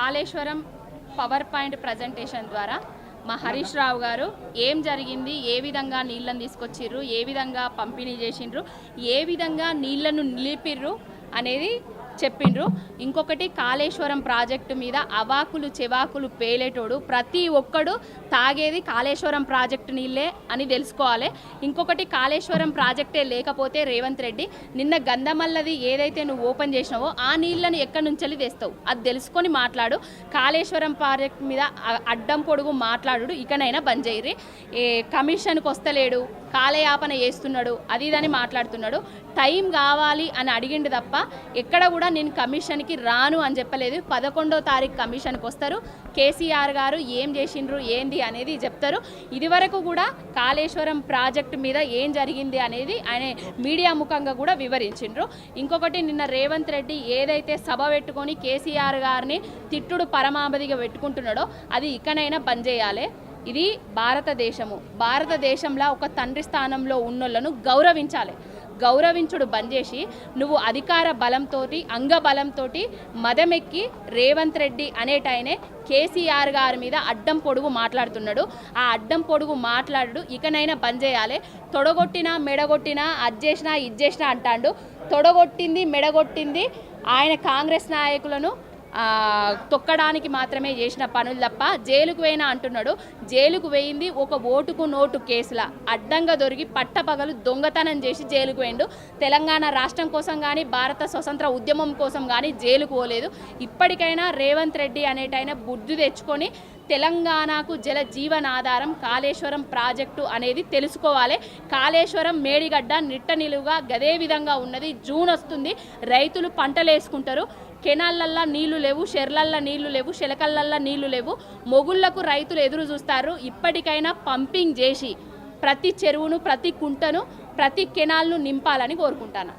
Kaleshwaram power point presentation ద్వారా మా హరీష్ రావు గారు ఏం జరిగింది, ఏ విధంగా నీళ్ళని తీసుకొచ్చిర్రు, ఏ విధంగా పంపిణీ చేసిండ్రు, ఏ విధంగా నీళ్లను నిలిపిర్రు అనేది చెప్పిండ్రు. ఇంకొకటి కాళేశ్వరం ప్రాజెక్టు మీద అవాకులు చెవాకులు పేలేటోడు ప్రతి ఒక్కడు తాగేది కాళేశ్వరం ప్రాజెక్టు నీళ్ళే అని తెలుసుకోవాలి. ఇంకొకటి కాళేశ్వరం ప్రాజెక్టే లేకపోతే రేవంత్ రెడ్డి నిన్న గంధమల్లది ఏదైతే నువ్వు ఓపెన్ చేసినావో ఆ నీళ్లను ఎక్కడి నుంచి తెస్తావు అది తెలుసుకొని మాట్లాడు. కాళేశ్వరం ప్రాజెక్టు మీద అడ్డం పొడుగు మాట్లాడు ఇకనైనా బంద్ చేయరి. కమిషన్కి వస్తలేడు, కాలయాపన చేస్తున్నాడు, అది ఇదని మాట్లాడుతున్నాడు. టైం కావాలి అని అడిగిండు తప్ప ఎక్కడ కూడా నేను కమిషన్కి రాను అని చెప్పలేదు. 11వ తారీఖు కమిషన్కి వస్తారు. కేసీఆర్ గారు ఏం చేసిండ్రు ఏంది అనేది చెప్తారు. ఇదివరకు కూడా కాళేశ్వరం ప్రాజెక్టు మీద ఏం జరిగింది అనేది ఆయన మీడియా ముఖంగా కూడా వివరించిండ్రు. ఇంకొకటి నిన్న రేవంత్ రెడ్డి ఏదైతే సభ పెట్టుకొని కేసీఆర్ గారిని తిట్టుడు పరమావధిగా పెట్టుకుంటున్నాడో అది ఇకనైనా బంద్ చేయాలి. ఇది భారతదేశంలో ఒక తండ్రి స్థానంలో ఉన్నోళ్ళను గౌరవించాలి. గౌరవించుడు బంద్ చేసి నువ్వు అధికార బలంతో అంగబలంతో మదమెక్కి రేవంత్ రెడ్డి అనేటైనే కేసీఆర్ గారి మీద అడ్డం పొడుగు మాట్లాడుతున్నాడు. ఆ అడ్డం పొడుగు మాట్లాడు ఇకనైనా బంద్ చేయాలి. తొడగొట్టినా మెడగొట్టినా అది చేసినా ఇది చేసినా అంటాడు. తొడగొట్టింది మెడగొట్టింది ఆయన కాంగ్రెస్ నాయకులను తొక్కడానికి మాత్రమే చేసిన పనులు తప్ప జైలుకు వేయినా అంటున్నాడు. జైలుకు వేయింది ఒక ఓటుకు నోటు కేసుల అడ్డంగా దొరికి పట్టపగలు దొంగతనం చేసి జైలుకు వేయండు. తెలంగాణ రాష్ట్రం కోసం కానీ భారత స్వతంత్ర ఉద్యమం కోసం కానీ జైలుకు పోలేదు. ఇప్పటికైనా రేవంత్ రెడ్డి అనేటైనా బుద్ధి తెచ్చుకొని తెలంగాణకు జల జీవనాధారం కాళేశ్వరం ప్రాజెక్టు అనేది తెలుసుకోవాలి. కాళేశ్వరం మేడిగడ్డ నిట్ట నిలువుగా గదే విధంగా ఉన్నది. జూన్ వస్తుంది, రైతులు పంటలు వేసుకుంటారు. కెనాళ్ళల్లో నీళ్లు లేవు, షెర్లల్లో నీళ్లు లేవు, శెలకల్లల్లో నీళ్లు లేవు. మొగుళ్లకు రైతులు ఎదురు చూస్తారు. ఇప్పటికైనా పంపింగ్ చేసి ప్రతి చెరువును, ప్రతి కుంటను, ప్రతి కెనాల్ను నింపాలని కోరుకుంటాను.